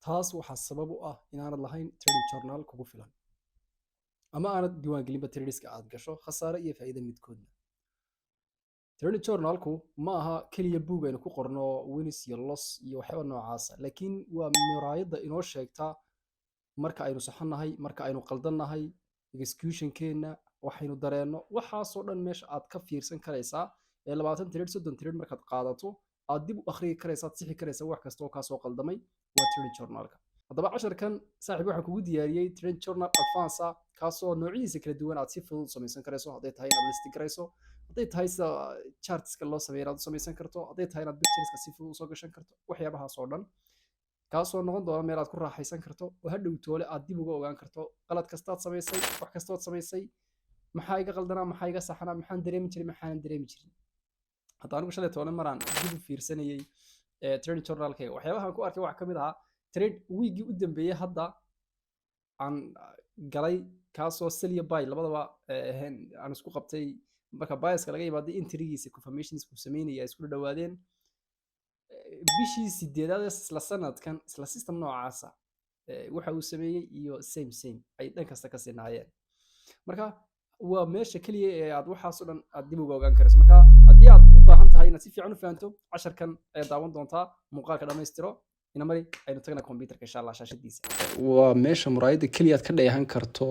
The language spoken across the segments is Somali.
taas waxaa sabab u ah inaanad lahayn trading journal kugu filan ama aanad diiwaangelinba tradeska aad gasho khasaare iyo faa'iido midkoodna. Trading journalku ma aha keliya buug aynu ku qorno wins iyo loss iyo waxyaaba noocaasa, laakiin waa muraayadda inoo sheegta marka aynu saxanahay, marka aynu qaldannahay, executionkeena waxaynu dareenno waxaasoo dhan meesha aad ka fiirsan karaysaa. 20 trade 30 trade markaad qaadato aad dib u akhriyi karaysaa, aad sixi karaysaa wax kasta oo kaa soo qaldamay waa trading journalka. haddaba casharkan saaxiib waxaan kugu diyaariyey trading journal advance kaasoo noocyadiisa kala duwan aad si fudud samaysan karayso. hadday tahay inaad listi garayso, hadday tahay sida chartska loo sameeyo inaad samaysan karto, hadday tahay inaad pictureska si fudud usoo gashan karto, waxyaabahaas oo dhan kaasoo noqon doona meel aad ku raaxaysan karto oo hadhow toole aad dib uga ogaan karto qalad kastaad samaysay, wax kastood samaysay, maxaa iga qaldanaa, maxaa iga saxanaa, maxaan dareemi jiray, maxaanan dareemi jirin. hadda anigu shalay toole maraan dib u fiirsanayay trading journalkayga, waxyaabahan ku arkay waxaa ka mid ahaa trade wiigii u dambeeyey hadda aan galay kaasoo sell iyo buy labadaba aan isku qabtay. marka buyerska laga yimaaday entrygiisa confirmations ku sameynaya isku dhawaadeen bishii 8aad isla sanadkan isla system noocaasa waxa uu sameeyay iyo same ay dhan kasta ka sinaayeen. marka waa meesha kaliya ee aad waxaas oo dhan aad dib uga ogaan karayso. marka haddii aad u baahan tahay inaad si fiican u fahanto casharkan ayaad daawan doontaa muuqaalka dhammaystiro ina mari aynu tagna computerka insha Allah shaashadiisa. waa meesha muraayadda kaliya aad ka dheehan karto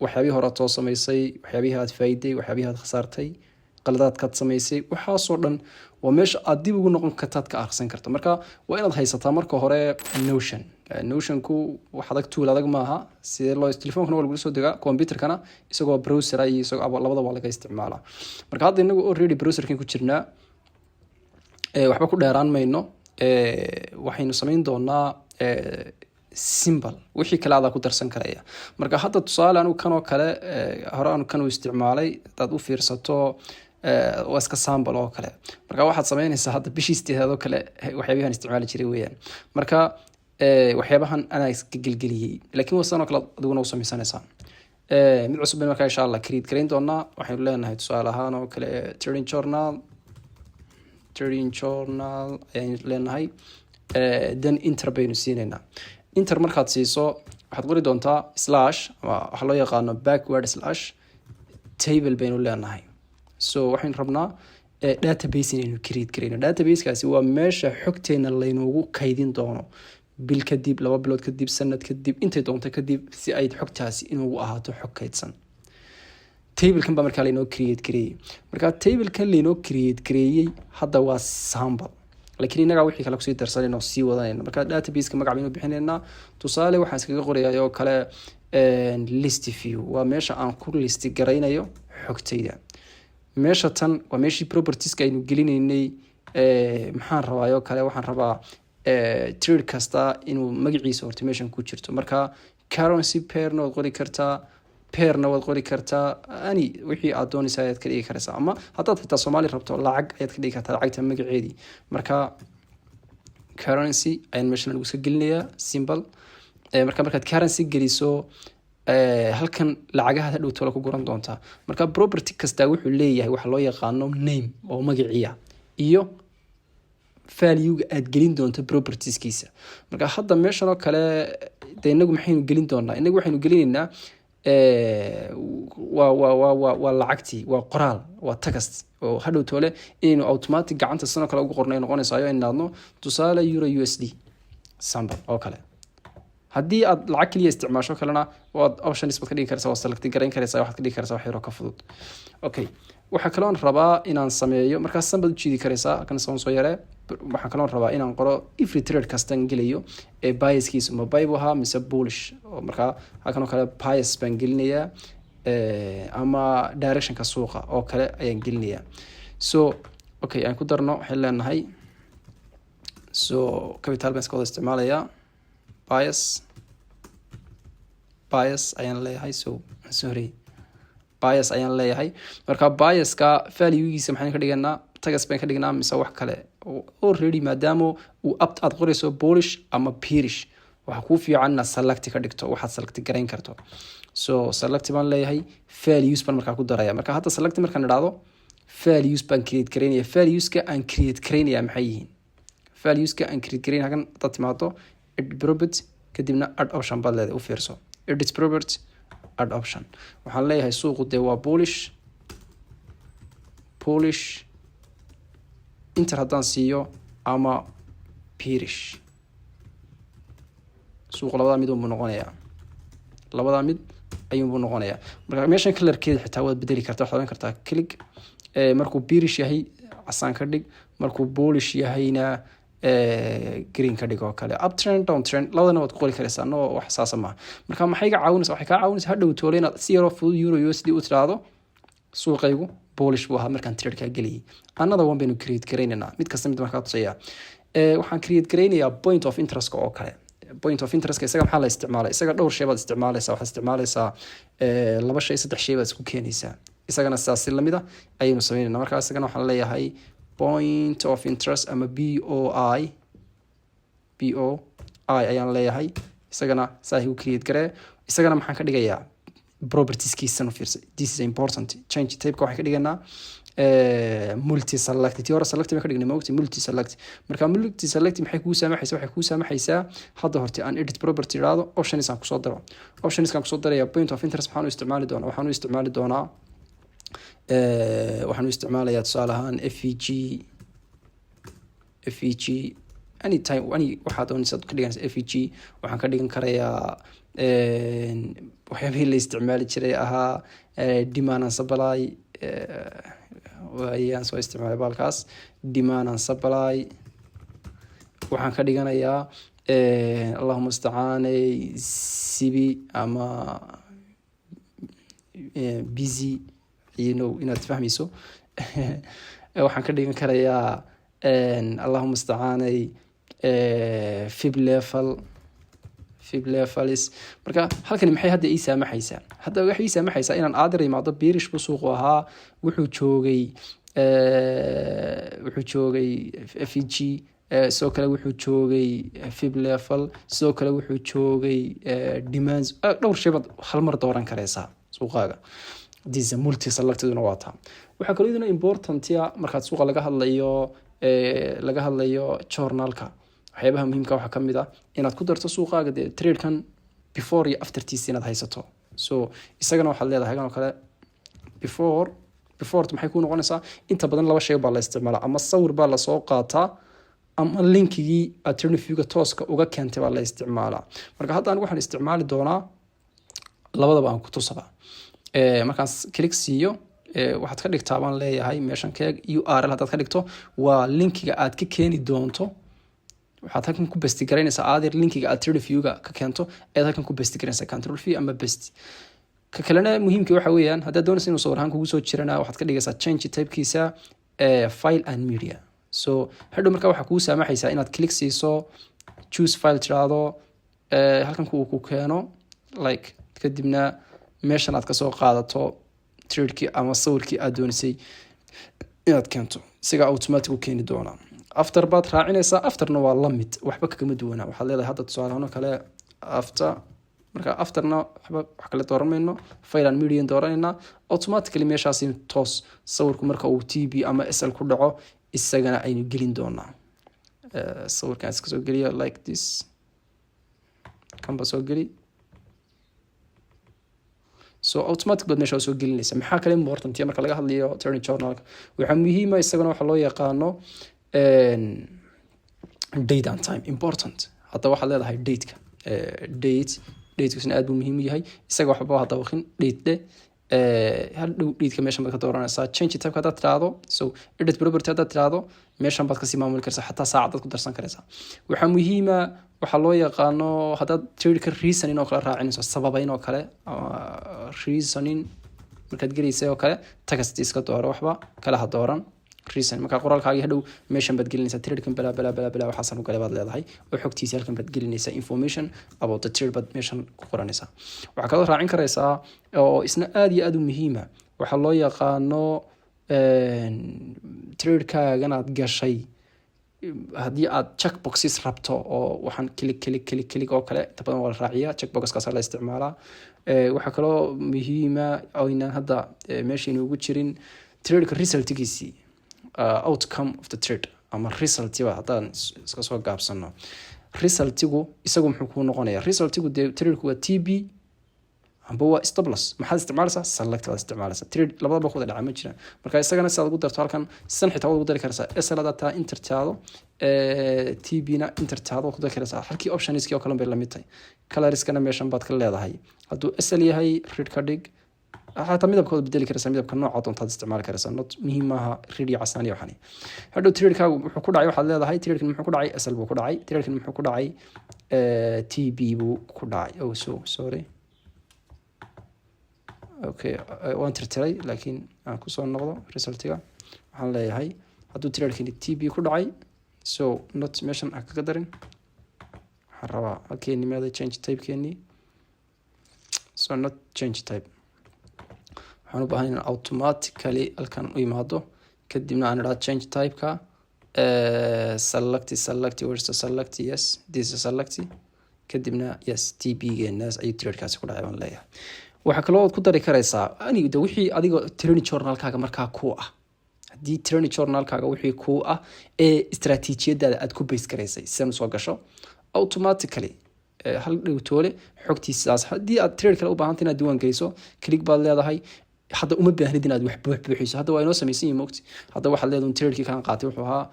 waxyaabihii hore aad soo samaysay, waxyaabihii aad faa'iiday, waxyaabihii aad khasaartay, qaladaadkaad samaysay, waxaasoo dhan waa meesha aad dib ugu noqon kartaad ka akhrisan karto. marka waa inaad haysataa marka hore notionku wax adag tool adag maaha, sidee loo telefonkana waa lagu soo degaa, computerkana isagoo browser iyo isagoo labada waa laga isticmaalaa. marka hadda inagu already browserkan ku jirnaa, waxba ku dheeraan mayno, waxaynu samayn doonaa symbol wixii kale aad ku darsan karaya. marka hadda tusaale anu kan oo kale hore anu kan u isticmaalay, hadaad u fiirsato waa iska sample oo kale. marka waxaad samaynaysaa hadda bishii 8aad oo kale waxyaabahan isticmaali jiray weeyaan. marka waxyaabahan anaa iska gelgeliyey, laakiin wasan oo kale adiguna u samaysanaysaa mid cusub marka insha Allah create gareyn doonaa. waxaynu leenahay tusaale ahaan oo kale trading journal ayaynu leenahay, then enter baynu siinaynaa. enter markaad siiso waxaad qori doontaa slash waxa loo yaqaano backward slash table baynu leenahay. so waxaynu rabnaa database inaynu create gareyno. databasekaasi waa meesha xogteena laynoogu kaydin doono bil kadib, 2 bilood kadib, sanad kadib, intay doonto kadib, si ay xogtaasi inoogu ahaato xog kaydsan. tablekan baa markaa laynoo create gareeyey. marka tablekan laynoo create gareeyey hadda waa sample, laakiin inaga wixii kale kusii darsanayno sii wadanayno. marka databaseka magac baynu bixinaynaa. tusaale waxaan iskaga qorayaa oo kale list view, waa meesha aan ku list garaynayo xogtayda. meesha tan waa meeshii propertieska aynu gelinaynay. maxaan rabaa oo kale waxaan rabaa trade kasta inuu magaciisa horta meeshan ku jirto. marka currency pairna waad qori kartaa, pairna waad qori kartaa, ani wixii aad doonaysaa ayaad ka dhigi karaysaa. ama haddaad xitaa Soomaali rabto lacag ayaad ka dhigi kartaa, lacagta magaceedii. marka currency ayaan meeshan lagu iska gelinayaa symbol. markaad currency geliso halkan lacagaha hadhow tola ku guran doontaa. marka property kasta wuxuu leeyahay waxa loo yaqaano name oo magaciisa iyo value aad gelin doonto propertieskiisa. marka hadda meeshan oo kale inagu maxaynu gelin doonaa? inagu waxaynu gelinaynaa waa lacagtii, waa qoraal, waa text oo hadhow toole inaynu automatic gacanta sano kale ugu qornay noqonayso ayo inaadno tusaale euro USD sample oo kale. haddii aad lacag kaliya isticmaasho kalena waad options baad ka dhigi karaysaa, waad select gareyn karaysaa, waxaad ka dhigi karaysaa wax yar oo ka fudud. okay, waxa kale oo rabaa inaan sameeyo markaas sample u jiidi karaysaa kan soo yaree. waxa kale oo rabaa inaan qoro every trade kastan geliyo biaskiisa ma buy waha mise bullish. marka halkan oo kale bias baan gelinayaa ama directionka suuqa oo kale ayaan gelinayaa. so okay, aan ku darno waxaan leenahay so capital baan iska wada isticmaalayaa. bias ayaan leeyahay. bias ayaan leeyahay. marka biaska value-giisa maxaan ka dhiganaa? tagas baan ka dhignaa mise wax kale already maadaama uu aad qorayso bullish ama bearish, waxa ku fiican inaad select ka dhigto, waxaad select gareyn karto. so select baan leeyahay, values baan markaa ku daraya. marka hadda select markaan idhaahdo values baan create gareynaya. valueska aan create gareynaya maxay yihiin? valueska aan create gareyn hagan dad timaado edit property kadibna add option baad leedahay u fiirso edit property add option waxaan leeyahay suuqu dee waa Polish inter haddaan siiyo ama Pirish suuq labada mid uu noqonayaa labada mid ayuu noqonayaa marka meeshan colorkeeda xitaa waad bedeli kartaa waxaad oran kartaa click markuu Pirish yahay casaan ka dhig markuu Polish yahayna green ka dhig oo kale uptrend downtrend labadana waad ku qori karaysaa no wax saasa ma marka maxay ka caawinaysaa waxay ka caawinaysaa hadhow toole inaad si yar oo fudud euro USD u tiraado suuqaygu Polish buu ahaa markaan trade ka galiyay another one baynu create gareynaynaa mid kasta mid markaa tusaya waxaan create gareynayaa point of interest oo kale point of interest isaga maxaa la isticmaalaa isaga dhowr shay baad isticmaalaysaa waxaad isticmaalaysaa laba shay saddex shay baad isku keenaysaa isagana sidaas lamid ah ayaynu sameynaynaa markaa isagana waxaan leeyahay point of interest ama BOI ayaan leeyahay isagana saa u create garee isagana maxaan ka dhigayaa properties kiisan u fiirsa this is important change type-ka waxaan ka dhiganaa multi select tiora select ma ka dhignay moogti multi select marka multi select maxay kuu saamaxaysaa waxay kuu saamaxaysaa hadda horta aan edit property raado options aan ku soo daro options kan ku soo daraya point of interest waxaan u isticmaali doonaa waxaan u isticmaalayaa tusaale ahaan FEG anytime waxaa doonaysaa ka dhiganaysa FEG waxaan ka dhigan karayaa waxyaabihii la isticmaali jiray ahaa demand and supply ayaan soo isticmaalay balkaas demand and supply waxaan ka dhiganayaa allahumma istacaanay sibi ama busy inaad fahmayso waxaan ka dhigan karayaa allahumma istacaanay fib levels marka halkani maxay hadda ii saamaxaysaa hadda waxay ii saamaxaysaa inaan aadir imaado Pirish buu suuqu ahaa wuxuu joogay FEG sidoo kale wuxuu joogay fib level sidoo kale wuxuu joogay demands dhowr shay baad hal mar dooran karaysaa suuqaaga this multi selecteduna waa taa waxaa kaloo idina important markaad suuqa laga hadlayo journalka waxyaabaha muhiimka waxaa ka mid ah inaad ku darto suuqaaga dee tradekan before iyo aftertiis inaad haysato so isagana waxaad leedahay hagan oo kale before maxay ku noqonaysaa inta badan laba shay baa la isticmaalaa ama sawir baa lasoo qaataa ama linkigii alternative-ga tooska uga keentay baa la isticmaalaa marka hadda anigu waxaan isticmaali doonaa labadaba aan ku tusaba markaan click siiyo waxaad ka dhigtaa baan leeyahay meeshan keeg URL haddaad ka dhigto waa linkiga aad ka keeni doonto waxaad halkan ku besti garaynaysaa aadir linkiga alternative-ga ka keento ayaad halkan ku besti garaynaysaa control V ama best ka kalena muhiimka waxa weeyaan haddaad doonaysa inuu sawir ahaan kugu soo jirana waxaad ka dhigaysaa change type-kiisa file and media so hadhow markaa waxaa kuu saamaxaysaa inaad click siiso choose file tiraado halkan ku keeno like kadibna meeshan aad kasoo qaadato tradekii ama sawirkii aad doonaysay inaad keento isaga automatic u keeni doonaa after baad raacinaysaa afterna waa la mid waxba kagama duwanaa waxaad leedahay hadda tusaalahaan kale after marka afterna wax kale dooran mayno file and media dooranayna automatically meeshaasi toos sawirku marka uu TB ama SL ku dhaco isagana aynu gelin doonaa sawirkan iska soo geliyo like this kamba soo geli so automatic bad meesha soo gelinaysa maxaa kale important marka laga hadlayo trading journalka waxa muhiim ah isagana waxa loo yaqaano date and time important hadda waxaad leedahay date-ka date-kiisuna aad buu muhiim u yahay isaga waxba hadda waqin date hal dhow date-ka meeshan baad ka dooranaysaa change type haddaad tiraahdo so edit property haddaad tiraahdo meeshan baad kasii maamuli karaysaa xataa saacadaad ku darsan karaysaa waxaa muhiima waxaa loo yaqaano haddaad trade-ka reasoning oo kale raacinayso sababayn oo kale reasoning markaad gelaysay oo kale text iska dooro waxba kala ha dooran reason marka qoraalkaaga hadhow meeshan baad gelinaysaa trade-kan bala waxaasan u galay baad leedahay oo xogtiisa halkan baad gelinaysaa information about the trade baad meeshan ku qoranaysaa waxaa kaloo raacin karaysaa oo isna aad iyo aad u muhiima waxaa loo yaqaano trade-kaagan aad gashay haddii aad checkboxes rabto oo waxaan click oo kale inta badan waa la raaciyaa checkboxkaas la isticmaalaa waxaa kaloo muhiima oo inaan hadda meesha inuugu jirin trade-ka resultgiisii outcome of the trade ama resultiba haddaan iska soo gaabsano resultigu isagu muxuu kuu noqonayaa resultigu dee tradeku waa TB amba waa stop loss maxaad isticmaalaysaa select waad isticmaalaysaa trade labadaba ku wada dhaca ma jiraan marka isagana si aad ugu darto halkan san xitaa waad ugu dari karaysaa SL taa intertaado TB na intertaado waad ku dari karaysaa halkii optionskii oo kale bay la mid tahay colorskana meeshan baad ka leedahay hadduu SL yahay red ka dhig حتى ميدب كود بدل كرسان ميدب كنوع عطون تاد استعمال كرسان نوت مهمها ريدي عسانية وحني هذا تريد كاو حكود عي واحد هذا هاي تريد كن حكود عي أسل بو كود عي تريد كن حكود عي تي بي بو كود عي أو سوري أوكي وانتر تري لكن أنا كوسون النقطة رسالتها حلا هاي هذا تريد كن تي بي كود عي نوت ميشن أكقدرين حروا أوكي لماذا change type كني not change type waxaan u baahan inaan automatically halkan u imaado kadibna aan idhaa change type-ka select yes this is select kadibna yes TB-geenaas ayuu trade-kaasi ku dhacay baan leeyahay waxaa kaloo ku dari karaysaa aniga wixii adiga training journal-kaaga markaa ku ah haddii training journal-kaaga wixii ku ah ee istaraatiijiyadaada aad ku base garaysay sidan soo gasho automatically hal dhowtoole xogtiisaas haddii aad trade kale u baahantahay inaad diiwaan geliso click baad leedahay hadda uma baahnid inaad wax buuxiso hadda waa inoo samaysan yihiin moogti hadda waxaad leedahay trade-kii kaan qaatay wuxuu ahaa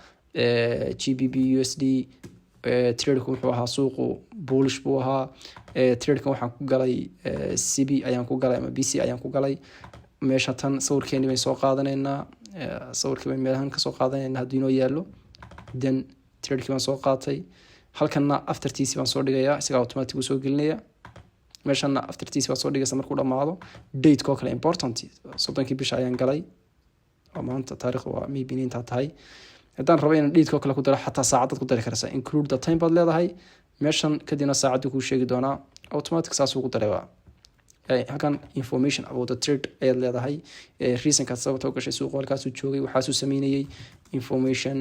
GBP USD trade-ku wuxuu ahaa suuqu bullish buu ahaa trade-kan waxaan ku galay CB ayaan ku galay ama BC ayaan ku galay meesha tan sawirkeeni bay soo qaadanaynaa sawirkii bay meelahan ka soo qaadanaynaa haddii inoo yaallo then trade-kii baan soo qaatay halkanna aftertiisi baan soo dhigayaa isaga automatic uu soo gelinaya meeshanna aftertiisi baan soo dhigaysa markuu dhamaado date koo kale important 30 bisha ayaan galay oo maanta taariikhdu waa maybe inta tahay haddaan rabo inaan date koo kale ku daro xataa saacad ku dari karaysaa include the time baad leedahay meeshan kadibna saacadu kuu sheegi doonaa automatic saas uu ku dareeyaa halkan information about the trade ayaad leedahay reason kaad sababta u gashay suuqa halkaasuu joogay waxaasuu sameynayay information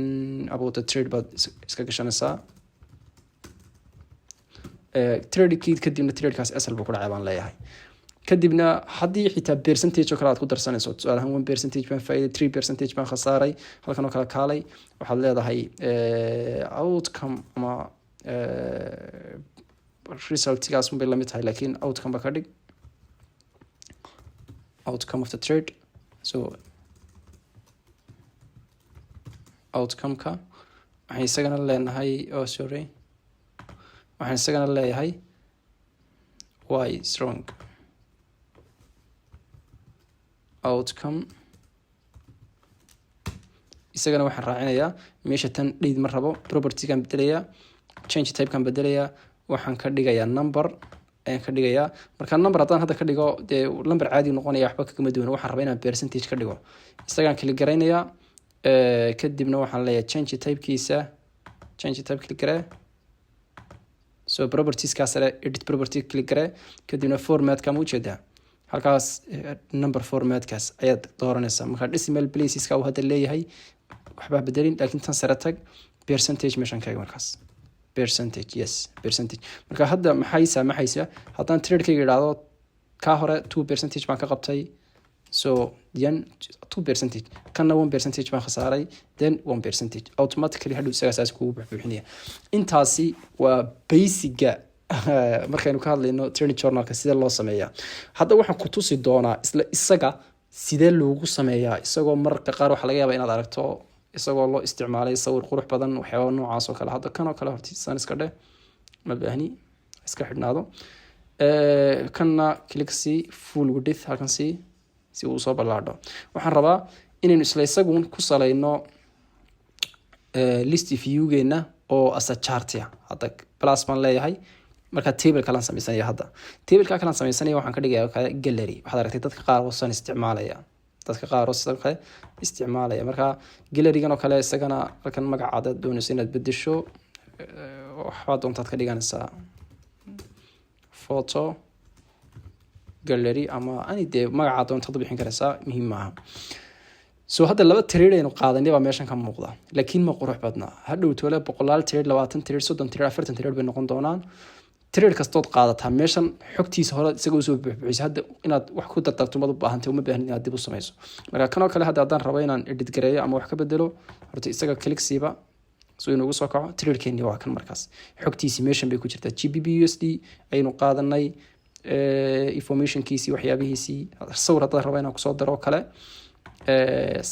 about the trade baad iska gashanaysaa trade kid kadibna trade-kaas asal buu ku dhacay baan leeyahay kadibna haddii xitaa percentage oo kale aad ku darsanayso tusaalahan 1% baan faa'iiday 3% baan khasaaray halkan oo kale kaalay waxaad leedahay outcome ama result-gaas bay la mid tahay laakiin outcome ba ka dhig outcome of the trade so outcome-ka waxaan isagana leenahay sorry waxaan isagana leeyahay why strong outcome isagana waxaan raacinayaa meesha tan dheed ma rabo property-gan bedelayaa change type-kan bedelayaa waxaan ka dhigayaa number ayaan ka dhigayaa marka number haddaan hadda ka dhigo dee number caadi noqonaya waxba kagama duwan waxaan rabaa inaan percentage ka dhigo isagaan klik garaynayaa kadibna waxaan leeyahay change type-kiisa change type click garee so properties ka sare edit property click gare kadibna format ka muujeeda halkaas number format kaas ayaad dooranaysaa marka decimal places ka uu hadda leeyahay waxba bedelin laakiin tan sare tag percentage meeshan ka markaas percentage yes percentage marka hadda maxay saamaxaysaa haddaan trade-kayga yiraahdo ka hore 2% baan ka qabtay so then 2% kana 1% baan khasaaray then 1% automatically haduu isaga asaas ku buuxinaya intaasi waa basic-ga markaynu ka hadlayno training journal-ka sida loo sameeyaa hadda waxaan ku tusi doonaa isla isaga sidee loogu sameeyaa isagoo marka qaar waxa laga yaabaa inaad aragto isagoo loo isticmaalay sawir qurux badan waxyaabo noocaas oo kale hadda kan oo kale hortiisaan iska dheh ma baahni iska xidhnaado kanna click see full width halkan see si uu soo balaadho waxaan rabaa inaynu isla isagun ku salayno list view-geena oo asa chart-ya hadda plus baan leeyahay marka table kala samaysanaya hadda table-ka kala samaysanaya waxaan ka dhigayaa gallery waxaad aragtay dadka qaar oo san isticmaalaya marka gallery-gan oo kale isagana halkan magacaada doonayso inaad bedesho waxba doontaad ka dhiganaysaa photo gallery ama ani de magaca doonta bixin karaysaa muhiim maaha so hadda laba trade aynu qaadanay baa meeshan ka muuqda laakiin ma qurux badna hadhow toole 100 trade 20 trade 30 trade 40 trade bay noqon doonaan trade kastood qaadataa meeshan xogtiisa hore isaga soo buuxbuuxis hadda inaad wax ku dardarto mad u baahantay uma baahnid inaad dib u samayso marka kanoo kale hadda haddaan rabo inaan edit gareeyo ama wax ka bedelo horta isaga click siiba soo inuu soo kaco trade-keeni waa kan markaas xogtiisi meeshan bay ku jirtaa GBP USD aynu qaadanay information-kiisi waxyaabihiisi sawir haddaan rabo inaan kusoo daro kale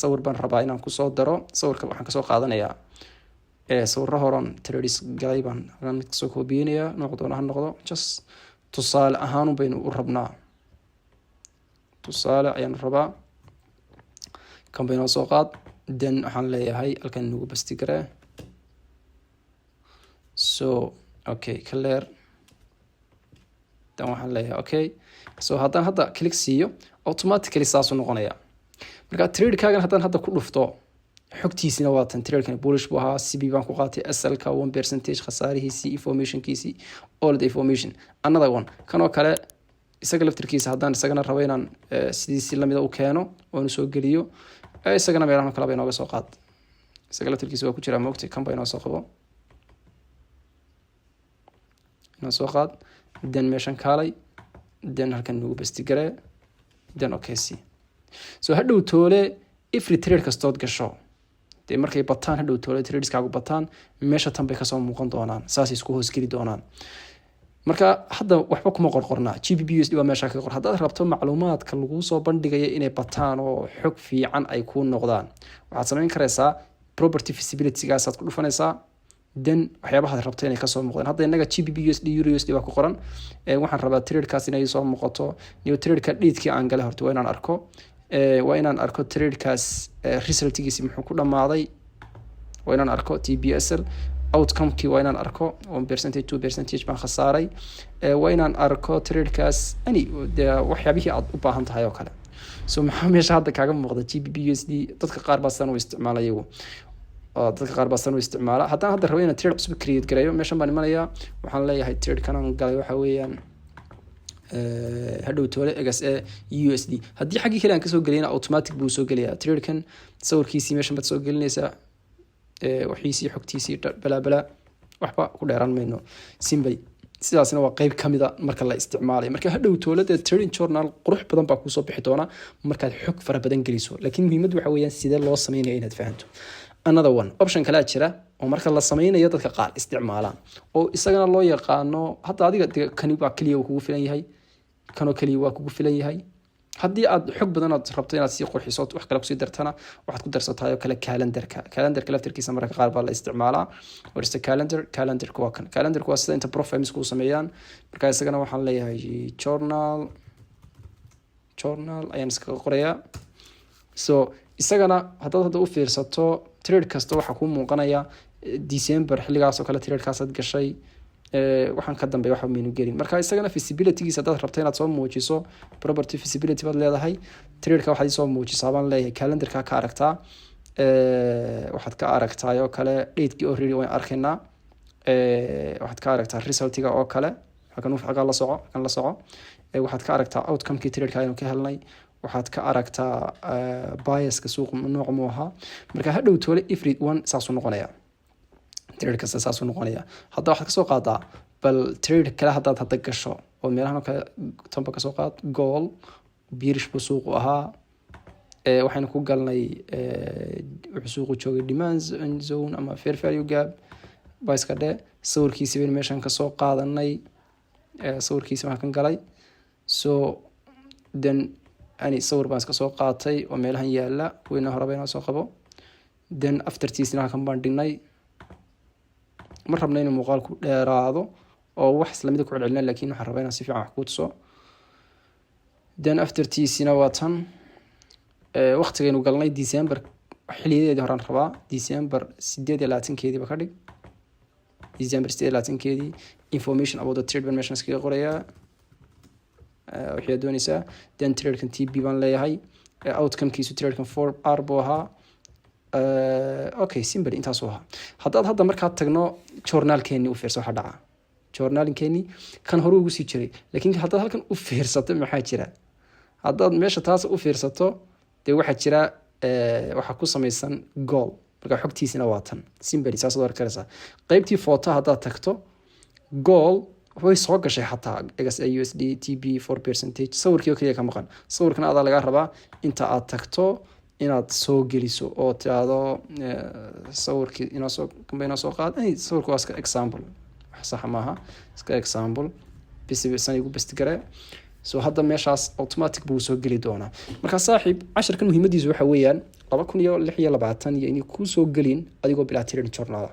sawir baan rabaa inaan kusoo daro sawirka waxaan kasoo qaadanayaa sawirro horan trades galay baan mid kasoo koobiyeynayaa nooc doona ha noqdo just tusaale ahaan baynu u rabnaa tusaale ayaan rabaa kan baynu soo qaad then waxaan leeyahay halkan nagu basti garee so okay clear dan waxaan leeyahay okay so haddaan hadda click siiyo automatically saasuu noqonaya marka trade-kaagan haddaan hadda ku dhufto xogtiisina waa tan trade-kan bullish buu ahaa CB baan ku qaatay SL-ka 1% khasaarihiisii information-kiisii all the information another one kanoo kale isaga laftirkiisa haddaan isagana rabo inaan sidiisii lamida u keeno oonu soo geliyo isagana meelahan kale bay nooga soo qaad isaga laftirkiisa waa ku jiraa moogtay kan bay noo soo qabo inoo soo qaad then meeshan kaalay then halkan nagu basti garee then okay see so hadhow toole every trade kastood gasho dee markay bataan hadhow toole tradeskaagu bataan meesha tan bay kasoo muuqan doonaan saasay isku hoosgeli doonaan marka hadda waxba kuma qorqornaa GBP USD waa meesha ka qor haddaad rabto macluumaadka lagu soo bandhigaya inay bataan oo xog fiican ay ku noqdaan waxaad samayn karaysaa property feasibility-gaasaad ku dhufanaysaa then waxyaabaha aad rabto inay kasoo muuqdaan hadda inaga GBP USD Euro USD waa ku qoran waxaan rabaa trade-kaas inay soo muuqato new trade-ka dheedkii aan galay horta waa inaan arko waa inaan arko trade-kaas result-giisi muxuu ku dhamaaday waa inaan arko TBSL outcome-kii waa inaan arko 1% 2% baan khasaaray waa inaan arko trade-kaas waxyaabihii aad u baahan tahay oo kale so maxaa meesha hadda kaaga muuqda GBP USD dadka qaar baa san u isticmaalay iyagu dadka qaar baa san u isticmaala haddaan hadda rabo inaan trade cusub create gareeyo meeshan baan imanayaa waxaan leeyahay trade-kan aan galay waxa weeyaan hadhow toole XE USD haddii xaggii kale aan kasoo geliyana automatic buu soo gelayaa trade-kan sawirkiisii meeshan baad soo gelinaysaa waxiisii xogtiisii balaa waxba ku dheeraan mayno simple sidaasna waa qayb kamida marka la isticmaalay marka hadhow toolada trading journal qurux badan baa kusoo bixi doona markaad xog fara badan geliso laakiin muhiimadu waxa weeyaan sidee loo sameynaya inaad fahanto another one option kale jira oo marka la sameynayo dadka qaar isticmaalaan oo isagana loo yaqaano hadda adiga kani waa kaliya kugu filan yahay kanoo kaliya waa kugu filan yahay haddii aad xog badan aad rabto inaad sii qurxiso wax kale kusii dartana waxaad ku darsataa oo kale calendarka laftirkiisa marka qaar baa la isticmaalaa warsta calendarka waa kan calendarka waa sida inta profiles ku sameeyaan marka isagana waxaan leeyahay journal ayaan iska qorayaa so isagana haddaad hadda u fiirsato trade kasta waxaa kuu muuqanaya December xilligaas oo kale trade-kaas aad gashay waxaan ka dambeeya waxa maynu gelin marka isagana feasibility-giisa haddaad rabto inaad soo muujiso property feasibility baad leedahay trade-ka waxaad soo muujisaa baan leeyahay calendarka ka aragtaa waxaad ka aragtaa oo kale date-kii already waan arkaynaa waxaad ka aragtaa result-ga oo kale xaga la soco waxaad ka aragtaa outcome-kii trade-ka aynu ka helnay waxaad ka aragtaa bias-ka suuqa nooc mu ahaa marka hadhow toole every one saasuu noqonaya trade kasta saasuu noqonaya hadda waxaad kasoo qaadaa bal trade kale haddaad hadda gasho oo meelahan kale tamba kasoo qaad goal bearish buu suuqu ahaa waxaynu ku galnay wuxuu suuqu joogay demand zone ama fair value gap bias-ka dhe sawirkiisi baynu meeshan kasoo qaadanay sawirkiisi waxaan kan galay so then ani sawir baan iska soo qaatay oo meelahan yaala weyna horeba inoo soo qabo then aftertiisna halkan baan dhignay ma rabna inuu muuqaalku dheeraado oo wax islamida ku celcelinaa laakiin waxaan rabaa inaan si fiican wax ku tuso then aftertiisina waa tan waqtigaynu galnay December xiliyadeedii horaan rabaa December 28-keediiba ka dhig December 28-keedii information about the trade information iskaga qorayaa waxay doonaysaa then trade-kan TB baan leeyahay outcome-kiisu trade-kan 4R buu ahaa okay simple intaas oo ahaa haddaad hadda markaad tagno journal-keeni u fiirso waxa dhaca journal-keeni kan hore ugu sii jiray laakiin haddaad halkan u fiirsato maxaa jira haddaad meesha taas u fiirsato dee waxaa jira waxaa ku samaysan goal marka xogtiisina waa tan simple saas oo arkaraysaa qaybtii photo haddaad tagto goal way soo gashay xataa XAUSD TB 4% sawirkii oo kaliya ka maqan. Sawirkan adaa laga rabaa inta aad tagto inaad soo geliso oo tiraahdo sawirkii inoo soo qaad. Sawirku waa iska example, wax sax maaha, iska example bisan igu best gare. So hadda meeshaas automatic buu soo geli doonaa. Marka saaxiib, casharkan muhiimadiisu waxa weeyaan 2026 iyo inay ku soo gelin adigoo bilaa Trading Journal.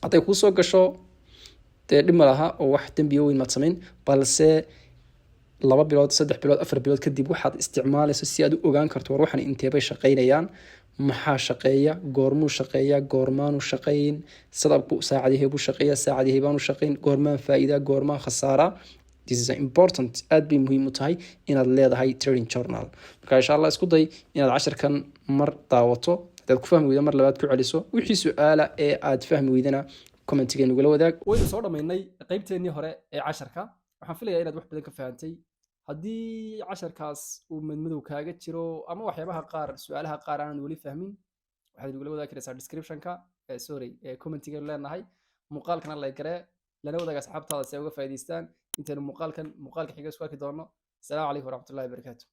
Hadday ku soo gasho dee dhib ma laha oo wax dambiyo weyn ma samayn, balse 2 bilood 3 bilood 4 bilood kadib waxaad isticmaalayso si aad u ogaan karto war waxan intee bay shaqeynayaan, maxaa shaqeeya, goormuu shaqeeya, goormaanu shaqeyn, sadabku saacadihii buu shaqeeya, saacadihii baanu shaqeyn, goormaan faa'iida, goormaan khasaara. This is important, aad bay muhiim u tahay inaad leedahay Trading Journal. Marka insha Allah isku day inaad casharkan mar daawato, hadaad ku fahmi weydo mar labaad ku celiso, wixii su'aala ee aad fahmi weydana commentiga nagula wadaag. Waynu soo dhamaynay qaybteennii hore ee casharka. Waxaan filayaa inaad wax badan ka fahantay. Haddii casharkaas uu madmadow kaaga jiro ama waxyaabaha qaar su'aalaha qaar aanad weli fahmin, waxaad nagula wadaagi karaysaa description-ka commentiga leenahay. Muuqaalkana like garee, lana wadaaga asxaabtaada si ay uga faa'iidaystaan. intaanu muuqaalka xiga isku arki doono. Assalaamu calaykum waraxmatullaahi wabarakaatuh.